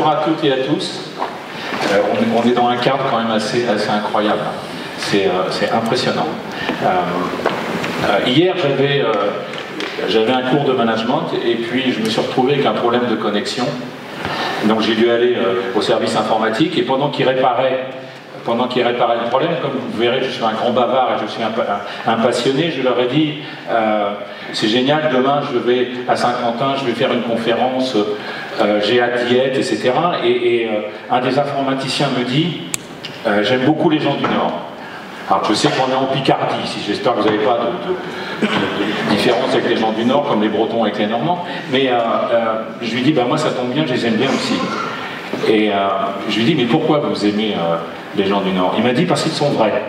Bonjour à toutes et à tous. On est dans un cadre quand même assez incroyable. C'est impressionnant. Hier, j'avais un cours de management et puis je me suis retrouvé avec un problème de connexion. Donc j'ai dû aller au service informatique et pendant qu'ils réparaient le problème, comme vous verrez, je suis un grand bavard et je suis un passionné, je leur ai dit c'est génial, demain je vais à Saint-Quentin, je vais faire une conférence, j'ai hâte d'y être, etc. Et un des informaticiens me dit j'aime beaucoup les gens du Nord. Alors je sais qu'on est en Picardie ici, j'espère que vous n'avez pas de différence avec les gens du Nord, comme les Bretons avec les Normands, mais je lui dis moi ça tombe bien, je les aime bien aussi. Et je lui dis mais pourquoi vous aimez les gens du Nord? Il m'a dit parce qu'ils sont vrais.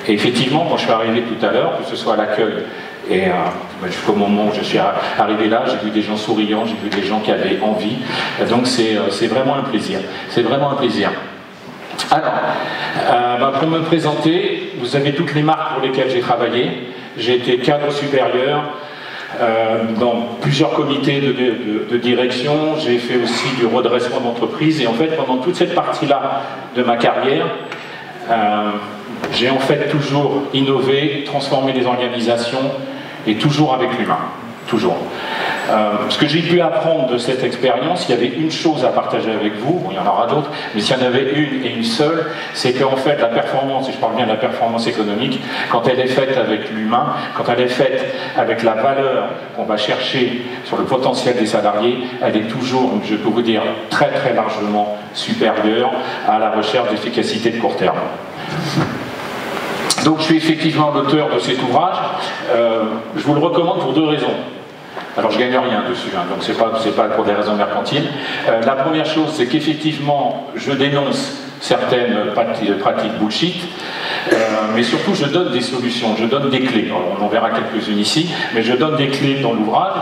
Et effectivement, quand je suis arrivé tout à l'heure, que ce soit à l'accueil et jusqu'au moment où je suis arrivé là, j'ai vu des gens souriants, j'ai vu des gens qui avaient envie. Donc c'est vraiment un plaisir. C'est vraiment un plaisir. Alors, pour me présenter, vous avez toutes les marques pour lesquelles j'ai travaillé. J'ai été cadre supérieur dans plusieurs comités de direction. J'ai fait aussi du redressement d'entreprise. Et en fait, pendant toute cette partie-là de ma carrière, j'ai en fait toujours innové, transformé les organisations et toujours avec l'humain. Toujours. Ce que j'ai pu apprendre de cette expérience, il y avait une chose à partager avec vous, bon, il y en aura d'autres, mais s'il y en avait une et une seule, c'est qu'en fait la performance, et je parle bien de la performance économique, quand elle est faite avec l'humain, quand elle est faite avec la valeur qu'on va chercher sur le potentiel des salariés, elle est toujours, je peux vous dire, très très largement supérieure à la recherche d'efficacité de court terme. Donc je suis effectivement l'auteur de cet ouvrage, je vous le recommande pour deux raisons. Alors je ne gagne rien dessus, donc c'est pas pour des raisons mercantiles. La première chose, c'est qu'effectivement, je dénonce certaines pratiques bullshit, mais surtout je donne des solutions, je donne des clés. Alors, on en verra quelques-unes ici, mais je donne des clés dans l'ouvrage.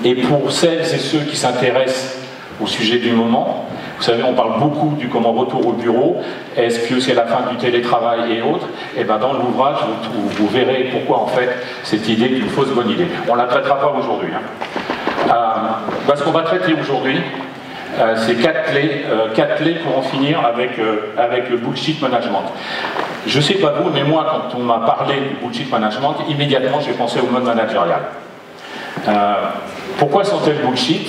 Et pour celles et ceux qui s'intéressent au sujet du moment, vous savez, on parle beaucoup du comment retour au bureau, est-ce que c'est la fin du télétravail et autres, et bien dans l'ouvrage, vous verrez pourquoi en fait cette idée est une fausse bonne idée. On ne la traitera pas aujourd'hui. Ce qu'on va traiter aujourd'hui, c'est quatre clés pour en finir avec le bullshit management. Je ne sais pas vous, mais moi quand on m'a parlé du bullshit management, immédiatement j'ai pensé au mode managérial. Pourquoi sont-elles bullshit?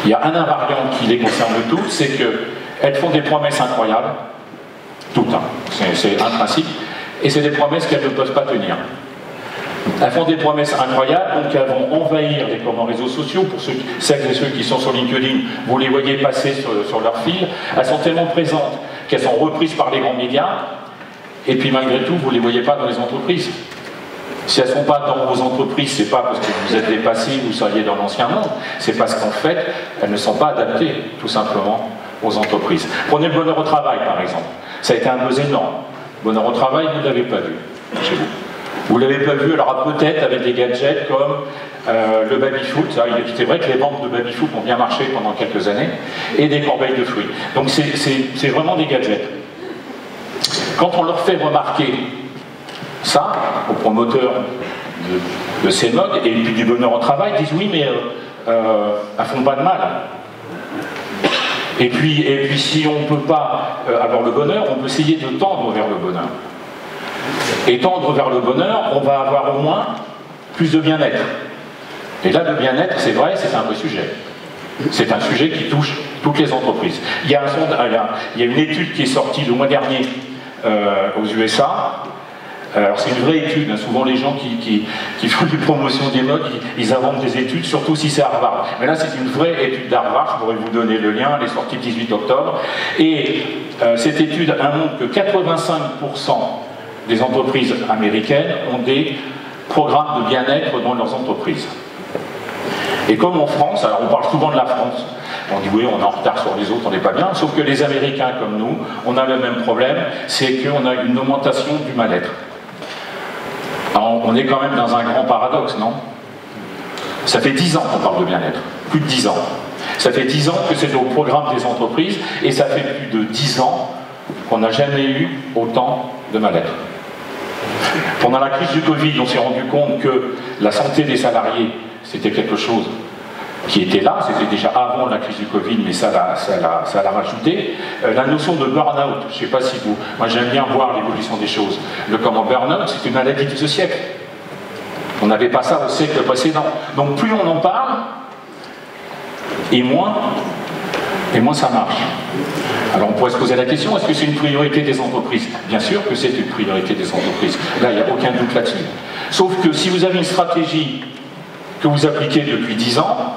Il y a un invariant qui les concerne toutes, c'est qu'elles font des promesses incroyables, toutes, c'est un principe, et c'est des promesses qu'elles ne peuvent pas tenir. Elles font des promesses incroyables, donc elles vont envahir les réseaux sociaux. Pour celles et ceux qui sont sur LinkedIn, vous les voyez passer sur leur fil. Elles sont tellement présentes qu'elles sont reprises par les grands médias, et puis malgré tout, vous ne les voyez pas dans les entreprises. Si elles ne sont pas dans vos entreprises, c'est pas parce que vous êtes dépassé, vous seriez dans l'ancien monde, c'est parce qu'en fait, elles ne sont pas adaptées, tout simplement, aux entreprises. Prenez le bonheur au travail, par exemple. Ça a été un buzz énorme. Bonheur au travail, vous ne l'avez pas vu chez vous. Vous ne l'avez pas vu, alors peut-être avec des gadgets comme le baby-foot. C'est vrai que les banques de baby-foot ont bien marché pendant quelques années, et des corbeilles de fruits. Donc c'est vraiment des gadgets. Quand on leur fait remarquer ça, aux promoteurs de ces modes, et puis du bonheur au travail, disent oui, mais elles font pas de mal. Et puis si on ne peut pas avoir le bonheur, on peut essayer de tendre vers le bonheur. Et tendre vers le bonheur, on va avoir au moins plus de bien-être. Et là, le bien-être, c'est vrai, c'est un vrai sujet. C'est un sujet qui touche toutes les entreprises. Il y a une étude qui est sortie le mois dernier aux USA. Alors c'est une vraie étude, souvent les gens qui font des promotions des modes, ils inventent des études, surtout si c'est Harvard. Mais là c'est une vraie étude d'Harvard, je pourrais vous donner le lien, elle est sortie le 18 octobre. Et cette étude montre que 85% des entreprises américaines ont des programmes de bien-être dans leurs entreprises. Et comme en France, alors on parle souvent de la France, on dit oui, on est en retard sur les autres, on n'est pas bien, sauf que les Américains comme nous, on a le même problème, c'est qu'on a une augmentation du mal-être. Alors, on est quand même dans un grand paradoxe, non? Ça fait 10 ans qu'on parle de bien-être, plus de 10 ans. Ça fait 10 ans que c'est au programme des entreprises, et ça fait plus de 10 ans qu'on n'a jamais eu autant de mal-être. Pendant la crise du Covid, on s'est rendu compte que la santé des salariés, c'était quelque chose qui était là, c'était déjà avant la crise du Covid, mais ça l'a rajouté. La notion de burn-out, je ne sais pas si vous... Moi j'aime bien voir l'évolution des choses. Le comment burn-out, c'est une maladie de ce siècle. On n'avait pas ça au siècle précédent. Donc plus on en parle, et moins ça marche. Alors on pourrait se poser la question, est-ce que c'est une priorité des entreprises? Bien sûr que c'est une priorité des entreprises. Là, il n'y a aucun doute là-dessus. Sauf que si vous avez une stratégie que vous appliquez depuis 10 ans,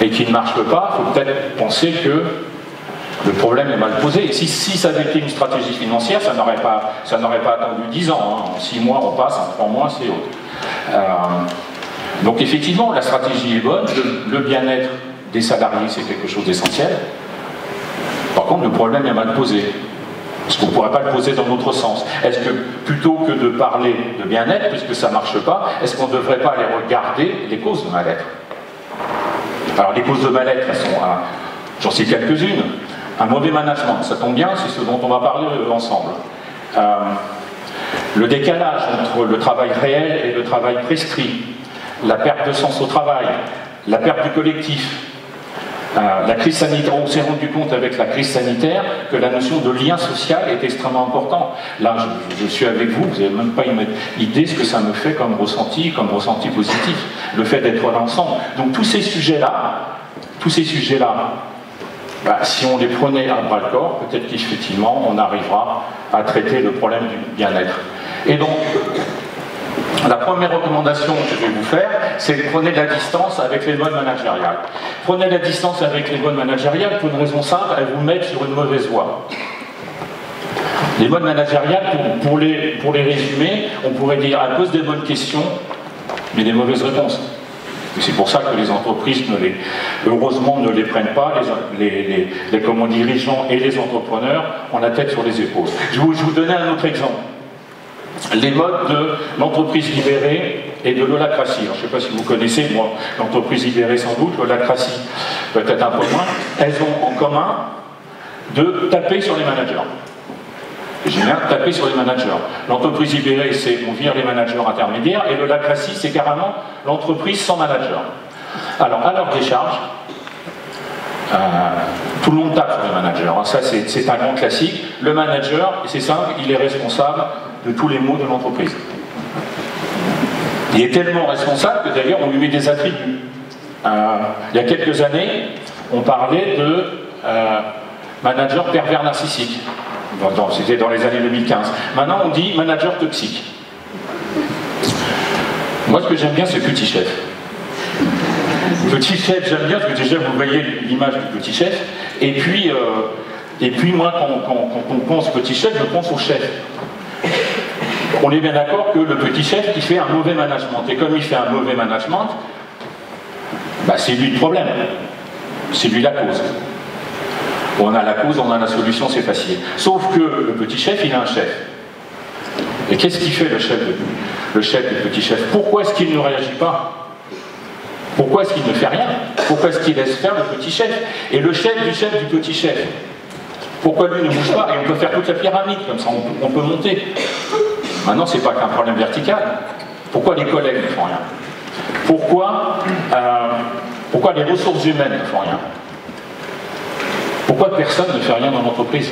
et qui ne marche pas, il faut peut-être penser que le problème est mal posé. Et si ça avait été une stratégie financière, ça n'aurait pas attendu 10 ans. Hein. En 6 mois, on passe, en 3 mois, c'est autre. Donc effectivement, la stratégie est bonne, le bien-être des salariés, c'est quelque chose d'essentiel. Par contre, le problème est mal posé. Parce qu'on ne pourrait pas le poser dans l'autre sens. Est-ce que, plutôt que de parler de bien-être, puisque ça ne marche pas, est-ce qu'on ne devrait pas aller regarder les causes de mal-être? Alors les causes de mal-être, elles sont, j'en sais quelques-unes. Un mauvais management, ça tombe bien, c'est ce dont on va parler ensemble. Le décalage entre le travail réel et le travail prescrit, la perte de sens au travail, la perte du collectif, la crise sanitaire, on s'est rendu compte avec la crise sanitaire que la notion de lien social est extrêmement importante. Là, je suis avec vous, vous n'avez même pas une idée de ce que ça me fait comme ressenti positif, le fait d'être là ensemble. Donc tous ces sujets-là, si on les prenait à bras-le-corps, peut-être qu'effectivement on arrivera à traiter le problème du bien-être. Et donc, la première recommandation que je vais vous faire, c'est de prenez de la distance avec les modes managériales. Prenez de la distance avec les modes managériales pour une raison simple, elles vous mettent sur une mauvaise voie. Les modes managériales, pour les résumer, on pourrait dire elles posent des bonnes questions, mais des mauvaises réponses. C'est pour ça que les entreprises, heureusement, ne les prennent pas, les dirigeants et les entrepreneurs ont la tête sur les épaules. Je vais vous donner un autre exemple. Les modes de l'entreprise libérée et de l'holacratie. Je ne sais pas si vous connaissez, moi, l'entreprise libérée sans doute, l'holacratie peut-être un peu moins. Elles ont en commun de taper sur les managers. J'aime bien taper sur les managers. L'entreprise libérée, c'est on vire les managers intermédiaires, et l'holacratie, c'est carrément l'entreprise sans manager. Alors, à leur décharge, tout le monde tape sur les managers. Ça, c'est un grand classique. Le manager, c'est simple, il est responsable de tous les maux de l'entreprise. Il est tellement responsable que d'ailleurs on lui met des attributs. Il y a quelques années, on parlait de manager pervers narcissique. C'était dans les années 2015. Maintenant on dit manager toxique. Moi ce que j'aime bien c'est petit chef. Petit chef j'aime bien parce que déjà vous voyez l'image du petit chef. Et puis moi quand on pense petit chef, je pense au chef. On est bien d'accord que le petit chef qui fait un mauvais management, et comme il fait un mauvais management, c'est lui le problème, c'est lui la cause. On a la cause, on a la solution, c'est facile. Sauf que le petit chef, il a un chef. Et qu'est-ce qu'il fait le chef du petit chef? Pourquoi est-ce qu'il ne réagit pas? Pourquoi est-ce qu'il ne fait rien? Pourquoi est-ce qu'il laisse faire le petit chef? Et le chef du petit chef, pourquoi lui ne bouge pas? Et on peut faire toute la pyramide, comme ça on peut monter. Maintenant, ce n'est pas qu'un problème vertical. Pourquoi les collègues ne font rien? Pourquoi les ressources humaines ne font rien? Pourquoi personne ne fait rien dans l'entreprise?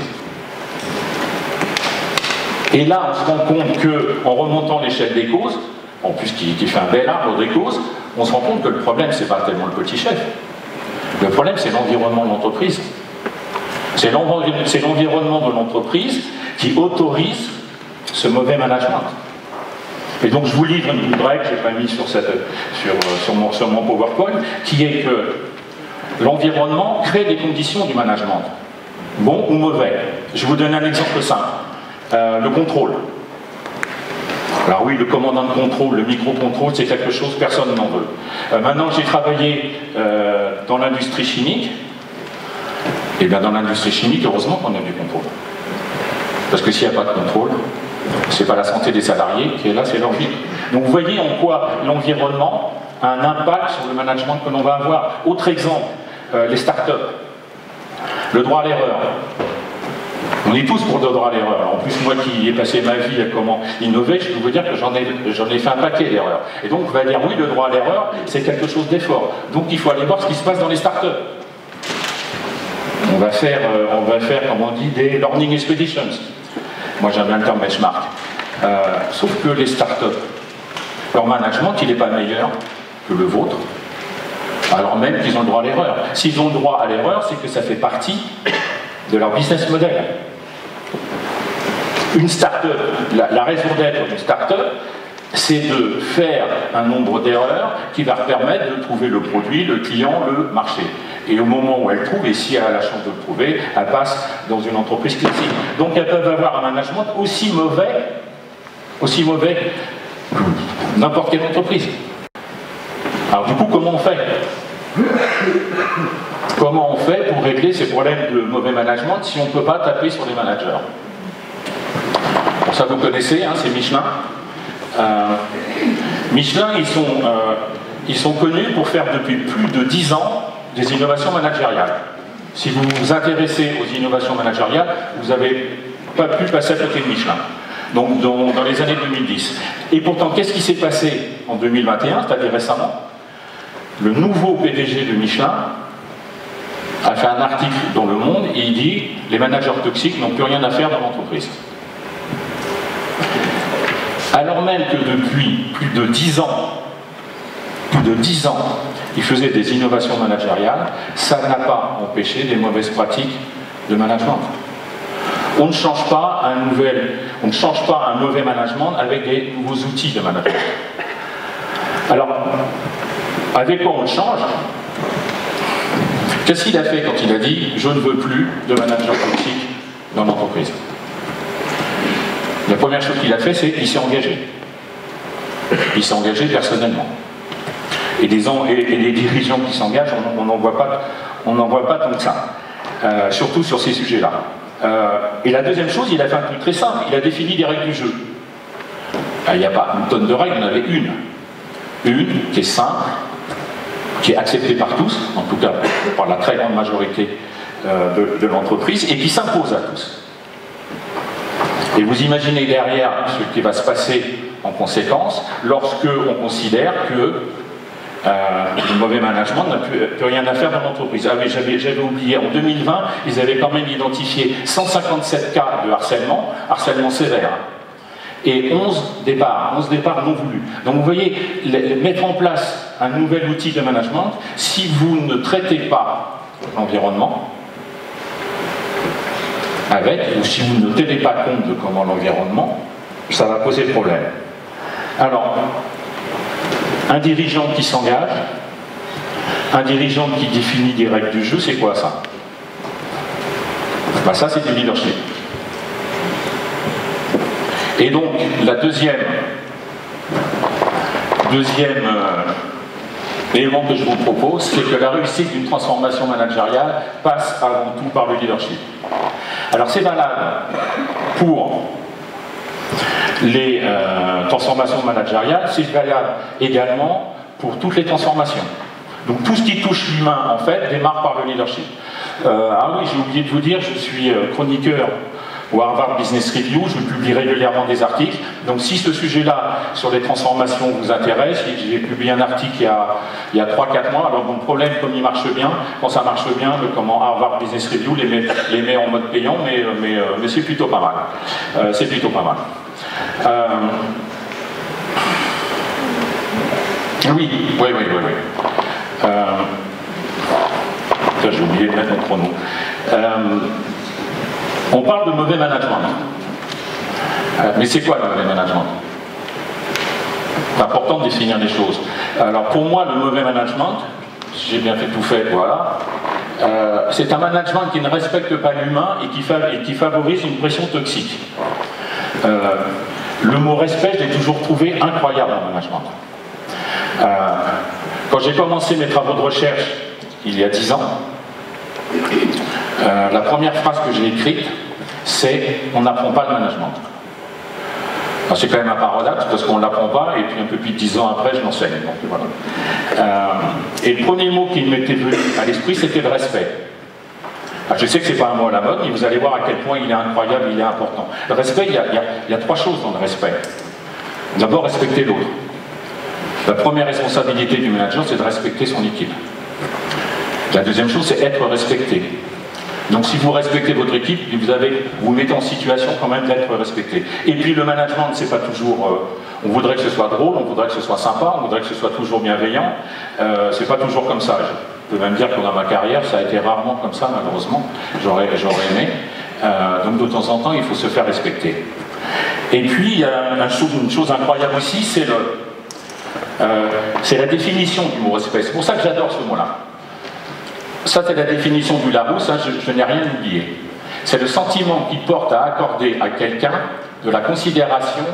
Et là, on se rend compte qu'en remontant l'échelle des causes, en plus qui fait un bel arbre des causes, on se rend compte que le problème, ce n'est pas tellement le petit chef. Le problème, c'est l'environnement de l'entreprise. C'est l'environnement de l'entreprise qui autorise ce mauvais management. Et donc je vous livre une règle que je n'ai pas mis sur mon PowerPoint, qui est que l'environnement crée des conditions du management, bon ou mauvais. Je vais vous donne un exemple simple. Le contrôle. Alors oui, le commandant de contrôle, le micro-contrôle, c'est quelque chose, personne n'en veut. Maintenant, j'ai travaillé dans l'industrie chimique, et bien dans l'industrie chimique, heureusement qu'on a du contrôle. Parce que s'il n'y a pas de contrôle, c'est pas la santé des salariés qui est là, c'est leur vie. Donc vous voyez en quoi l'environnement a un impact sur le management que l'on va avoir. Autre exemple, les start-up. Le droit à l'erreur. On est tous pour le droit à l'erreur. En plus, moi qui ai passé ma vie à comment innover, je peux vous dire que j'en ai fait un paquet d'erreurs. Et donc, on va dire, oui, le droit à l'erreur, c'est quelque chose d'effort. Donc, il faut aller voir ce qui se passe dans les startups. On va faire, comme on dit, des learning expeditions. Moi, j'aime bien le terme benchmark. Sauf que les startups, leur management, il n'est pas meilleur que le vôtre, alors même qu'ils ont le droit à l'erreur. S'ils ont le droit à l'erreur, c'est que ça fait partie de leur business model. Une start-up, la raison d'être d'une start-up, c'est de faire un nombre d'erreurs qui va permettre de trouver le produit, le client, le marché. Et au moment où elle trouve, et si elle a la chance de le trouver, elle passe dans une entreprise classique. Donc elles peuvent avoir un management aussi mauvais que n'importe quelle entreprise. Alors du coup, comment on fait? Comment on fait pour régler ces problèmes de mauvais management si on ne peut pas taper sur les managers? Bon, ça vous connaissez, hein, c'est Michelin. Michelin, ils sont connus pour faire depuis plus de 10 ans des innovations managériales. Si vous vous intéressez aux innovations managériales, vous n'avez pas pu passer à côté de Michelin. Donc dans les années 2010. Et pourtant, qu'est-ce qui s'est passé en 2021, c'est-à-dire récemment? Le nouveau PDG de Michelin a fait un article dans Le Monde et il dit « Les managers toxiques n'ont plus rien à faire dans l'entreprise ». Alors même que depuis plus de 10 ans, il faisait des innovations managériales, ça n'a pas empêché des mauvaises pratiques de management. On ne change pas un mauvais management avec des nouveaux outils de management. Alors, avec quoi on le change? Qu'est-ce qu'il a fait quand il a dit « Je ne veux plus de manager toxique dans l'entreprise » ? La première chose qu'il a fait, c'est qu'il s'est engagé. Il s'est engagé personnellement. Et les dirigeants qui s'engagent, on n'en voit pas tant que ça. Surtout sur ces sujets-là. Et la deuxième chose, il a fait un truc très simple. Il a défini des règles du jeu. Il n'y a pas une tonne de règles, il y en avait une. Une qui est simple, qui est acceptée par tous, en tout cas par la très grande majorité de l'entreprise, et qui s'impose à tous. Et vous imaginez derrière ce qui va se passer en conséquence lorsque on considère que le mauvais management n'a plus rien à faire dans l'entreprise. Ah oui, j'avais oublié, en 2020, ils avaient quand même identifié 157 cas de harcèlement sévère, et 11 départs non voulus. Donc vous voyez, mettre en place un nouvel outil de management, si vous ne traitez pas l'environnement ou si vous ne tenez pas compte de comment l'environnement, ça va poser problème. Alors, un dirigeant qui s'engage, un dirigeant qui définit des règles du jeu, c'est quoi ça? Ben ça, c'est du leadership. Et donc, la deuxième élément que je vous propose, c'est que la réussite d'une transformation managériale passe avant tout par le leadership. Alors c'est valable pour les transformations managériales, c'est valable également pour toutes les transformations. Donc tout ce qui touche l'humain, en fait, démarre par le leadership. Ah oui, j'ai oublié de vous dire, je suis chroniqueur au Harvard Business Review, je publie régulièrement des articles. Donc si ce sujet-là, sur les transformations, vous intéresse, j'ai publié un article il y a 3-4 mois. Alors mon problème, comme il marche bien, quand ça marche bien, comment Harvard Business Review les met en mode payant, mais c'est plutôt pas mal. C'est plutôt pas mal. Oui. J'ai oublié de mettre mon chrono. On parle de mauvais management. Mais c'est quoi le mauvais management? C'est important de définir les choses. Alors pour moi, le mauvais management, si j'ai bien fait tout fait, voilà, c'est un management qui ne respecte pas l'humain et qui favorise une pression toxique. Le mot respect, je l'ai toujours trouvé incroyable en management. Quand j'ai commencé mes travaux de recherche, il y a 10 ans, la première phrase que j'ai écrite, c'est « on n'apprend pas le management ». C'est quand même un paradoxe parce qu'on ne l'apprend pas et puis un peu plus de 10 ans après, je l'enseigne. Voilà. Et le premier mot qui m'était venu à l'esprit, c'était le respect. Je sais que c'est pas un mot à la mode, mais vous allez voir à quel point il est incroyable, il est important. Le respect, il y a trois choses dans le respect. D'abord, respecter l'autre. La première responsabilité du manager, c'est de respecter son équipe. La deuxième chose, c'est être respecté. Donc si vous respectez votre équipe, vous mettez en situation quand même d'être respecté. Et puis le management, c'est pas toujours... on voudrait que ce soit drôle, on voudrait que ce soit sympa, on voudrait que ce soit toujours bienveillant. C'est pas toujours comme ça. Je peux même dire que dans ma carrière, ça a été rarement comme ça, malheureusement. J'aurais aimé. Donc de temps en temps, il faut se faire respecter. Et puis, il y a une chose incroyable aussi, c'est la définition du mot respect. C'est pour ça que j'adore ce mot-là. Ça, c'est la définition du Larousse, hein, je n'ai rien oublié. C'est le sentiment qui porte à accorder à quelqu'un de la considération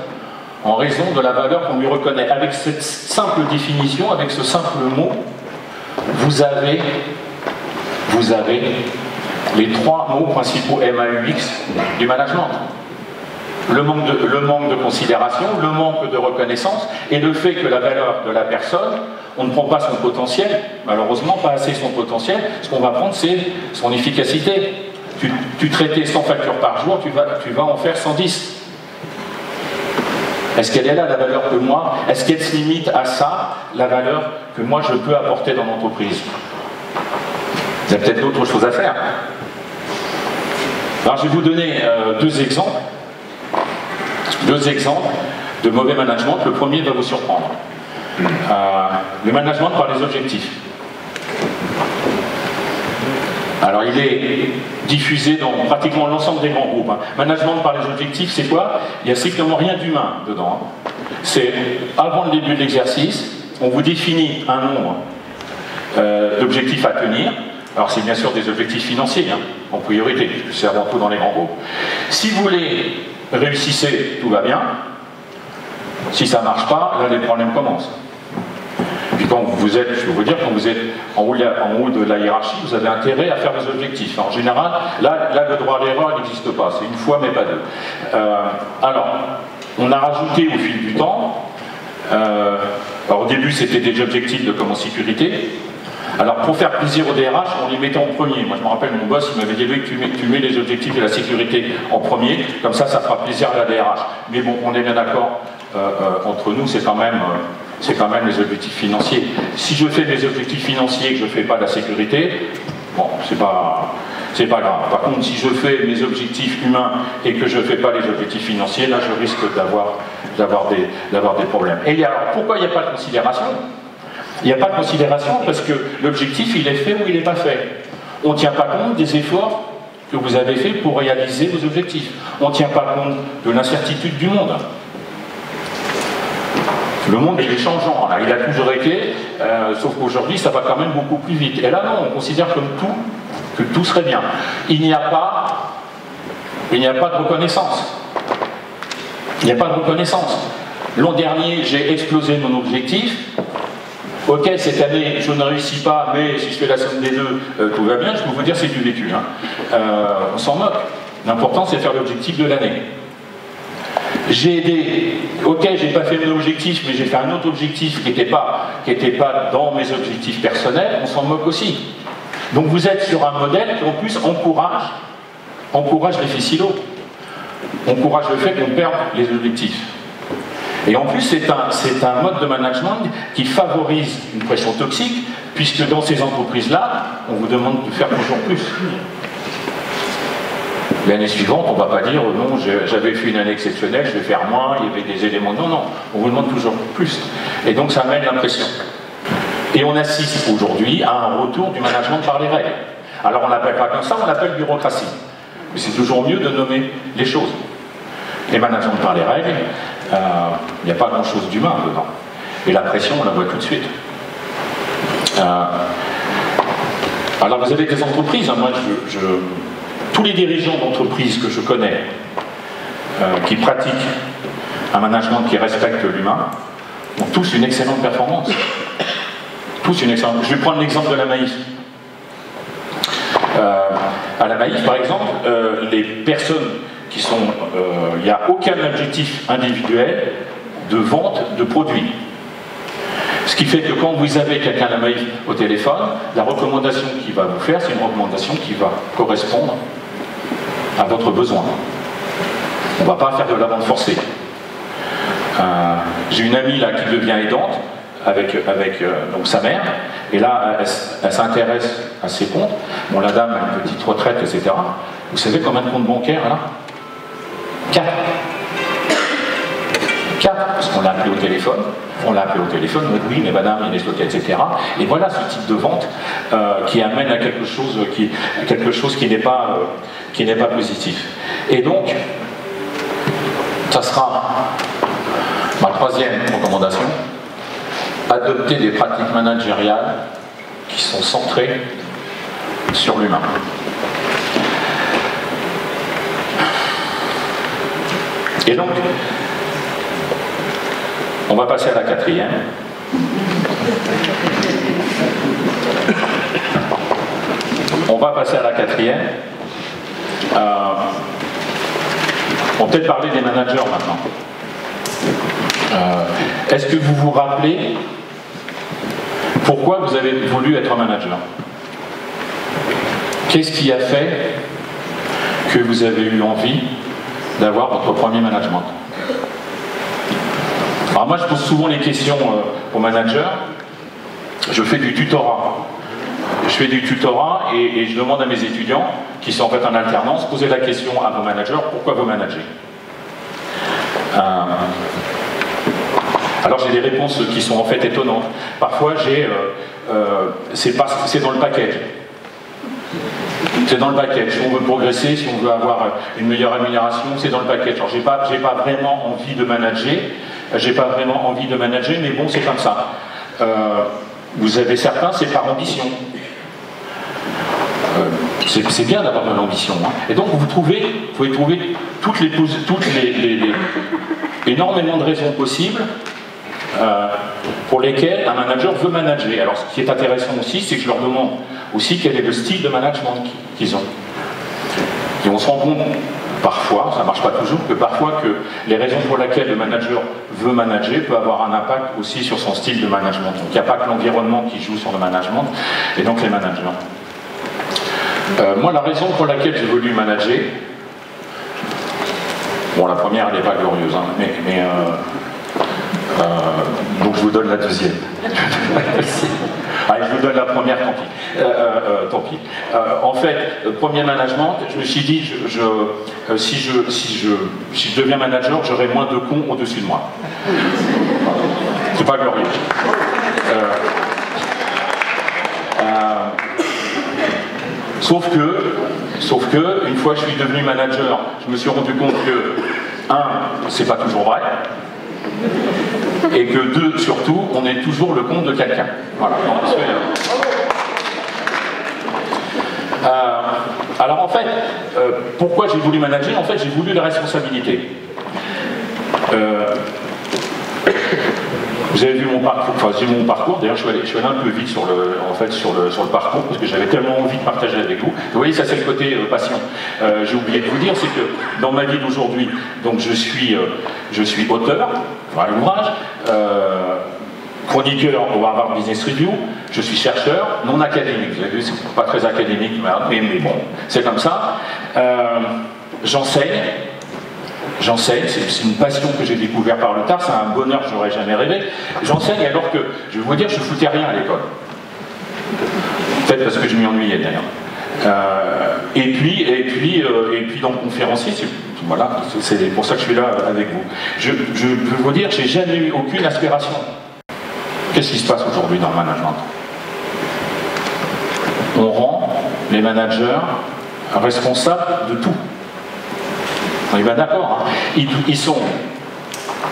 en raison de la valeur qu'on lui reconnaît. Avec cette simple définition, avec ce simple mot, vous avez les trois mots principaux MAUX du management. Le manque de considération, le manque de reconnaissance et le fait que la valeur de la personne, on ne prend pas son potentiel, malheureusement pas assez son potentiel, ce qu'on va prendre c'est son efficacité. Tu traitais 100 factures par jour, tu vas en faire 110. Est-ce qu'elle est là la valeur que moi, est-ce qu'elle se limite à ça, la valeur que moi je peux apporter dans l'entreprise? Il y a peut-être d'autres choses à faire. Alors je vais vous donner deux exemples de mauvais management. Le premier va vous surprendre. Le management par les objectifs. Alors il est diffusé dans pratiquement l'ensemble des grands groupes. Management par les objectifs, c'est quoi? Il n'y a strictement rien d'humain dedans. C'est avant le début de l'exercice, on vous définit un nombre d'objectifs à tenir. Alors c'est bien sûr des objectifs financiers, en priorité, puisque c'est avant tout dans les grands groupes. Si vous les réussissez, tout va bien. Si ça ne marche pas, là les problèmes commencent. Puis quand vous êtes, je peux vous dire, quand vous êtes en haut de la hiérarchie, vous avez intérêt à faire des objectifs. En général, là le droit à l'erreur n'existe pas, c'est une fois mais pas deux. Alors, on a rajouté au fil du temps, alors au début c'était des objectifs de comment sécurité. Alors pour faire plaisir au DRH, on les mettait en premier. Moi je me rappelle, mon boss il m'avait dit que tu mets les objectifs de la sécurité en premier, comme ça fera plaisir à la DRH. Mais bon, on est bien d'accord, entre nous, c'est quand même les objectifs financiers. Si je fais mes objectifs financiers et que je ne fais pas la sécurité, bon, c'est pas grave. Par contre, si je fais mes objectifs humains et que je ne fais pas les objectifs financiers, là je risque d'avoir des problèmes. Et alors, pourquoi il n'y a pas de considération? Il n'y a pas de considération parce que l'objectif, il est fait ou il n'est pas fait. On ne tient pas compte des efforts que vous avez faits pour réaliser vos objectifs. On ne tient pas compte de l'incertitude du monde. Le monde, il est changeant. Là. Il a toujours été, sauf qu'aujourd'hui, ça va quand même beaucoup plus vite. Et là, non, on considère que tout serait bien. Il n'y a pas de reconnaissance. Il n'y a pas de reconnaissance. L'an dernier, j'ai explosé mon objectif. Ok, cette année, je ne réussis pas, mais si je fais la somme des deux, tout va bien. Je peux vous dire, c'est du vécu. On s'en moque. L'important, c'est de faire l'objectif de l'année. J'ai aidé, ok, j'ai pas fait mon objectif, mais j'ai fait un autre objectif qui n'était pas dans mes objectifs personnels, on s'en moque aussi. Donc vous êtes sur un modèle qui en plus encourage l'effet silo, encourage le fait qu'on perde les objectifs. Et en plus, c'est un mode de management qui favorise une pression toxique, puisque dans ces entreprises-là, on vous demande de faire toujours plus. L'année suivante, on ne va pas dire non, j'avais fait une année exceptionnelle, je vais faire moins, il y avait des éléments. Non, non, on vous demande toujours plus. Et donc ça amène l'impression. Et on assiste aujourd'hui à un retour du management par les règles. Alors on l'appelle pas comme ça, on l'appelle bureaucratie. Mais c'est toujours mieux de nommer les choses. Les managements par les règles, il n'y a pas grand-chose d'humain dedans. Et la pression, on la voit tout de suite. Alors vous avez des entreprises, moi tous les dirigeants d'entreprises que je connais qui pratiquent un management qui respecte l'humain ont tous une excellente performance. Tous une excellente. Je vais prendre l'exemple de la Maïf. À la Maïf, par exemple, les personnes qui sont... il n'y a aucun objectif individuel de vente de produits. Ce qui fait que quand vous avez quelqu'un de naïf au téléphone, la recommandation qu'il va vous faire, c'est une recommandation qui va correspondre à votre besoin. On ne va pas faire de la vente forcée. J'ai une amie là qui devient aidante avec donc sa mère, et là elle s'intéresse à ses comptes. Bon, la dame a une petite retraite, etc. Vous savez combien de comptes bancaires elle a? 4. 4, parce qu'on l'a appelé au téléphone. On l'a appelé au téléphone, oui, mais madame, il y a des stockés, etc. Et voilà ce type de vente qui amène à quelque chose qui n'est pas positif. Et donc, ça sera ma troisième recommandation: adopter des pratiques managériales qui sont centrées sur l'humain. Et donc, on va passer à la quatrième. On va passer à la quatrième. On va peut-être parler des managers maintenant. Est-ce que vous vous rappelez pourquoi vous avez voulu être manager? Qu'est-ce qui a fait que vous avez eu envie d'avoir votre premier management? Alors moi je pose souvent les questions aux managers. Je fais du tutorat. Je fais du tutorat et je demande à mes étudiants, qui sont en fait en alternance, poser la question à vos managers: pourquoi vous managez? Alors j'ai des réponses qui sont en fait étonnantes. Parfois c'est dans le package. C'est dans le package. Si on veut progresser, si on veut avoir une meilleure rémunération, c'est dans le package. Alors j'ai pas vraiment envie de manager. J'ai pas vraiment envie de manager, mais bon, c'est comme ça. Vous avez certains, c'est par ambition. C'est bien d'avoir de l'ambition. Hein. Et donc vous pouvez trouver énormément de raisons possibles pour lesquelles un manager veut manager. Alors ce qui est intéressant aussi, c'est que je leur demande aussi quel est le style de management qu'ils ont. Et on se rend compte parfois, ça ne marche pas toujours, que parfois que les raisons pour lesquelles le manager veut manager peut avoir un impact aussi sur son style de management. Donc il n'y a pas que l'environnement qui joue sur le management, et donc les managers. Moi, la raison pour laquelle j'ai voulu manager, bon, la première, elle n'est pas glorieuse, hein, donc je vous donne la deuxième. Allez, je vous donne la première, tant pis. En fait, premier management, je me suis dit, si je deviens manager, j'aurai moins de cons au-dessus de moi. C'est pas glorieux. Sauf que, une fois que je suis devenu manager, je me suis rendu compte que, 1, c'est pas toujours vrai, et que 2, surtout, on est toujours le compte de quelqu'un. Voilà. Alors en fait, pourquoi j'ai voulu manager? En fait, j'ai voulu la responsabilité. Vous avez vu mon parcours, enfin j'ai mon parcours, d'ailleurs je suis allé un peu vite sur le parcours, parce que j'avais tellement envie de partager avec vous. Vous voyez, ça c'est le côté passion. J'ai oublié de vous dire, c'est que dans ma vie d'aujourd'hui, donc je suis auteur, voilà l'ouvrage, chroniqueur au Harvard Business Review, je suis chercheur, non académique, vous avez vu, c'est pas très académique, mais bon, c'est comme ça. J'enseigne, c'est une passion que j'ai découvert par le tard, c'est un bonheur que j'aurais jamais rêvé. J'enseigne alors que, je vais vous dire, je foutais rien à l'école. Peut-être parce que je m'y ennuyais d'ailleurs. Et puis donc conférencier, voilà, c'est pour ça que je suis là avec vous. Je veux vous dire, j'ai jamais eu aucune aspiration. Qu'est-ce qui se passe aujourd'hui dans le management? On rend les managers responsables de tout. On est bien d'accord, hein. Ils sont...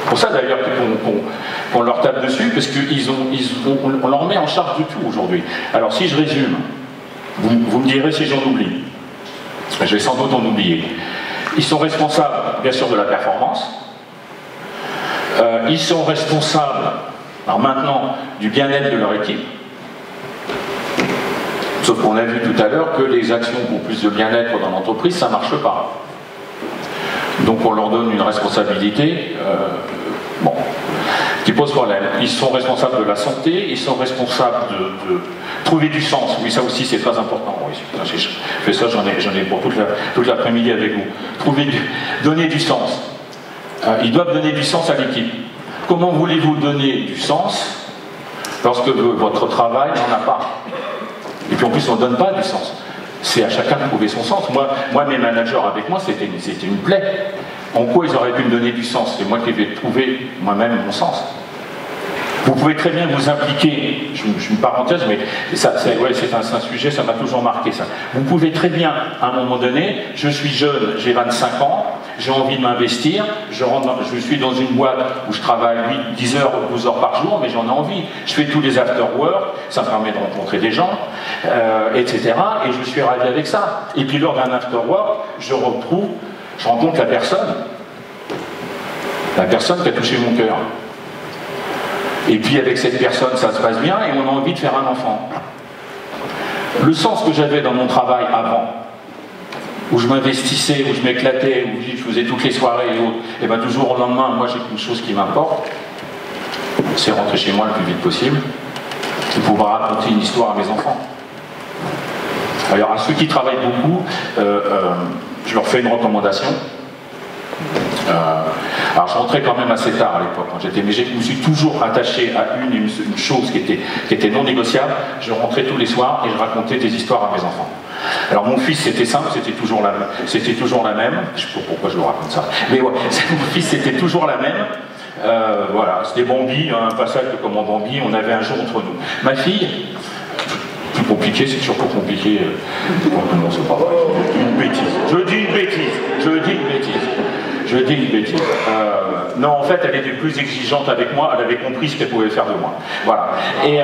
Pour ça d'ailleurs qu'on leur tape dessus, parce qu'on leur met en charge de tout aujourd'hui. Alors si je résume, vous me direz si j'en oublie. Je vais sans doute en oublier. Ils sont responsables, bien sûr, de la performance. Ils sont responsables, alors maintenant, du bien-être de leur équipe. Sauf qu'on a vu tout à l'heure que les actions pour plus de bien-être dans l'entreprise, ça ne marche pas. Donc on leur donne une responsabilité. Bon. qui pose problème. Ils sont responsables de la santé, ils sont responsables de trouver du sens. Oui, ça aussi c'est très important. Oui, j'ai fait ça, j'en ai pour toute l'après-midi avec vous. Donner du sens. Ils doivent donner du sens à l'équipe. Comment voulez-vous donner du sens lorsque votre travail n'en a pas? Et puis en plus on ne donne pas du sens. C'est à chacun de trouver son sens. Moi mes managers avec moi, c'était une plaie. En quoi ils auraient pu me donner du sens? C'est moi qui vais trouver moi-même mon sens. Vous pouvez très bien vous impliquer, je suis une parenthèse, mais c'est un sujet, ça m'a toujours marqué ça. Vous pouvez très bien, à un moment donné, je suis jeune, j'ai 25 ans, j'ai envie de m'investir, je suis dans une boîte où je travaille 8, 10 heures ou 12 heures par jour, mais j'en ai envie. Je fais tous les after-work, ça me permet de rencontrer des gens, etc. Et je suis ravi avec ça. Et puis lors d'un after-work, je rencontre la personne qui a touché mon cœur. Et puis avec cette personne, ça se passe bien et on a envie de faire un enfant. Le sens que j'avais dans mon travail avant, où je m'investissais, où je m'éclatais, où je faisais toutes les soirées et autres, et bien toujours au lendemain, moi j'ai qu'une chose qui m'importe, c'est rentrer chez moi le plus vite possible, et pouvoir raconter une histoire à mes enfants. Alors à ceux qui travaillent beaucoup, je leur fais une recommandation. Alors je rentrais quand même assez tard à l'époque, mais je me suis toujours attaché à une chose qui était non négociable. Je rentrais tous les soirs et je racontais des histoires à mes enfants. Alors mon fils c'était simple, c'était toujours la même, je sais pas pourquoi je vous raconte ça, mais ouais, mon fils c'était toujours la même. Voilà, c'était Bambi, un passage de comment Bambi, on avait un jour entre nous. Ma fille, plus compliqué, c'est toujours plus compliqué. Non, c'est pas vrai. Je dis une bêtise. Non, en fait, elle était plus exigeante avec moi, elle avait compris ce qu'elle pouvait faire de moi. Voilà. Et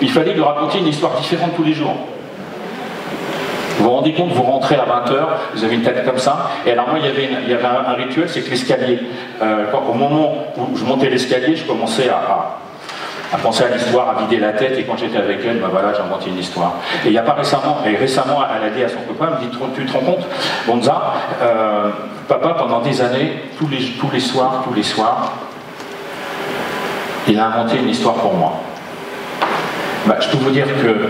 il fallait lui raconter une histoire différente tous les jours. Vous vous rendez compte, vous rentrez à 20 h, vous avez une tête comme ça, et alors moi il y avait un rituel, c'est que l'escalier, au moment où je montais l'escalier, je commençais à penser à l'histoire, à vider la tête, et quand j'étais avec elle, ben voilà, j'ai inventé une histoire. Et il n'y a pas récemment, elle a dit à son copain, elle me dit, tu te rends compte, Bonza, papa pendant des années, tous les soirs, il a inventé une histoire pour moi. Ben, je peux vous dire que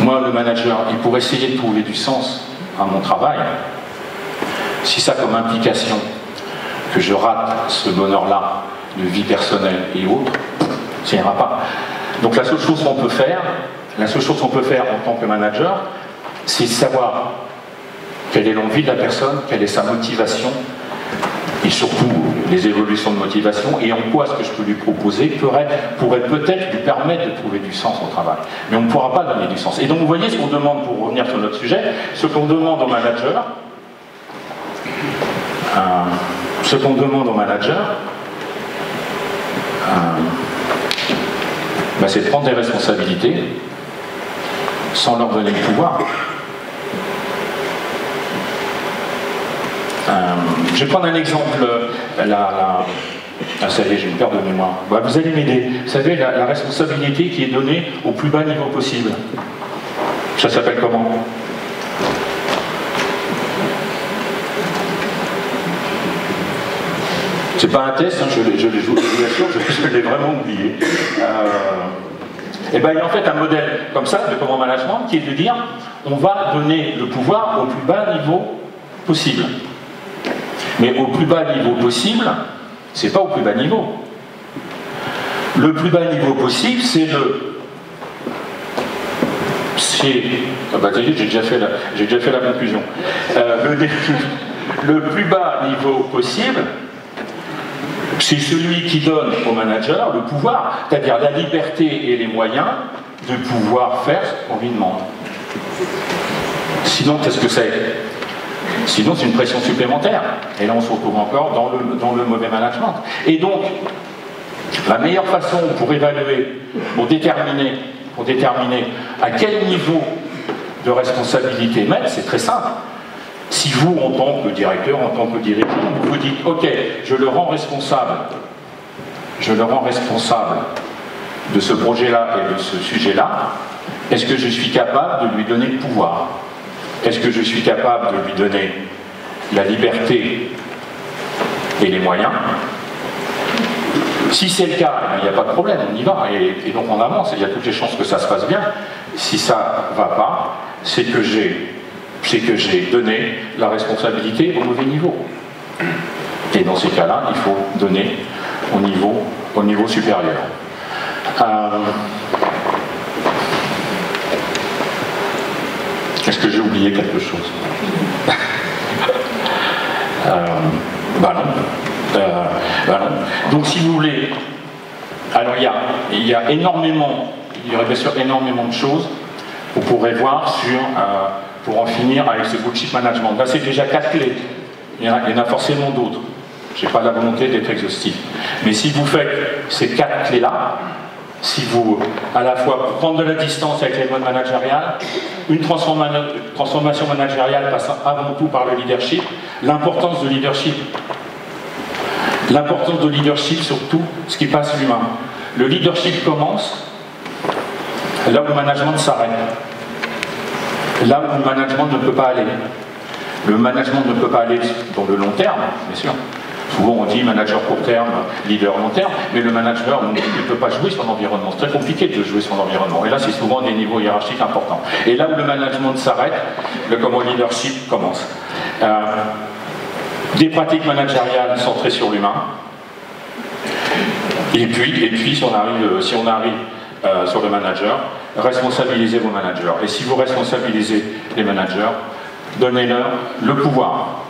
moi, le manager, et pour essayer de trouver du sens à mon travail, si ça a comme implication que je rate ce bonheur-là de vie personnelle et autres, ça n'ira pas. Donc la seule chose qu'on peut faire en tant que manager, c'est savoir quelle est l'envie de la personne, quelle est sa motivation, et surtout les évolutions de motivation, et en quoi ce que je peux lui proposer pourrait peut-être lui permettre de trouver du sens au travail. Mais on ne pourra pas donner du sens. Et donc vous voyez ce qu'on demande, pour revenir sur notre sujet, ce qu'on demande au manager, c'est de prendre des responsabilités sans leur donner le pouvoir. Je vais prendre un exemple. Ça y est, j'ai une perte de mémoire. Bah, vous allez m'aider. Vous savez, la responsabilité qui est donnée au plus bas niveau possible. Ça s'appelle comment? C'est pas un test, hein, je vous assure, je l'ai vraiment oublié. Et ben, il y a en fait un modèle comme ça de command management qui est de dire on va donner le pouvoir au plus bas niveau possible. Mais au plus bas niveau possible, c'est pas au plus bas niveau. Le plus bas niveau possible, c'est ah bah, j'ai déjà fait la conclusion. Le plus bas niveau possible, c'est celui qui donne au manager le pouvoir, c'est-à-dire la liberté et les moyens de pouvoir faire ce qu'on lui demande. Sinon, qu'est-ce que c'est? Sinon, c'est une pression supplémentaire. Et là, on se retrouve encore dans le mauvais management. Et donc, la meilleure façon pour évaluer, pour déterminer à quel niveau de responsabilité mettre, c'est très simple. Si vous, en tant que directeur, en tant que dirigeant, vous vous dites, ok, je le rends responsable de ce projet-là et de ce sujet-là, est-ce que je suis capable de lui donner le pouvoir? Est-ce que je suis capable de lui donner la liberté et les moyens. Si c'est le cas, il n'y a pas de problème, on y va, et donc on avance, il y a toutes les chances que ça se passe bien. Si ça ne va pas, c'est que j'ai donné la responsabilité au mauvais niveau. Et dans ces cas-là, il faut donner au niveau supérieur. Est-ce que j'ai oublié quelque chose? Bah non. Donc si vous voulez, alors il y a énormément, il y aurait bien sûr énormément de choses vous pourrez voir sur, pour en finir avec ce bullshit management. Là c'est déjà 4 clés, il y en a forcément d'autres. Je n'ai pas la volonté d'être exhaustif. Mais si vous faites ces 4 clés-là, si vous, à la fois, prendre de la distance avec les modes managériales, une transformation managériale passe avant tout par le leadership, l'importance de leadership. L'importance de leadership sur tout ce qui passe l'humain. Le leadership commence là où le management s'arrête. Là où le management ne peut pas aller. Le management ne peut pas aller dans le long terme, bien sûr. Souvent on dit manager court terme, leader long terme, mais le manager ne peut pas jouer sur l'environnement. C'est très compliqué de jouer sur l'environnement. Et là c'est souvent des niveaux hiérarchiques importants. Et là où le management s'arrête, le leadership commence. Des pratiques managériales centrées sur l'humain. Et puis si on arrive sur le manager, responsabilisez vos managers. Et si vous responsabilisez les managers, donnez-leur le pouvoir.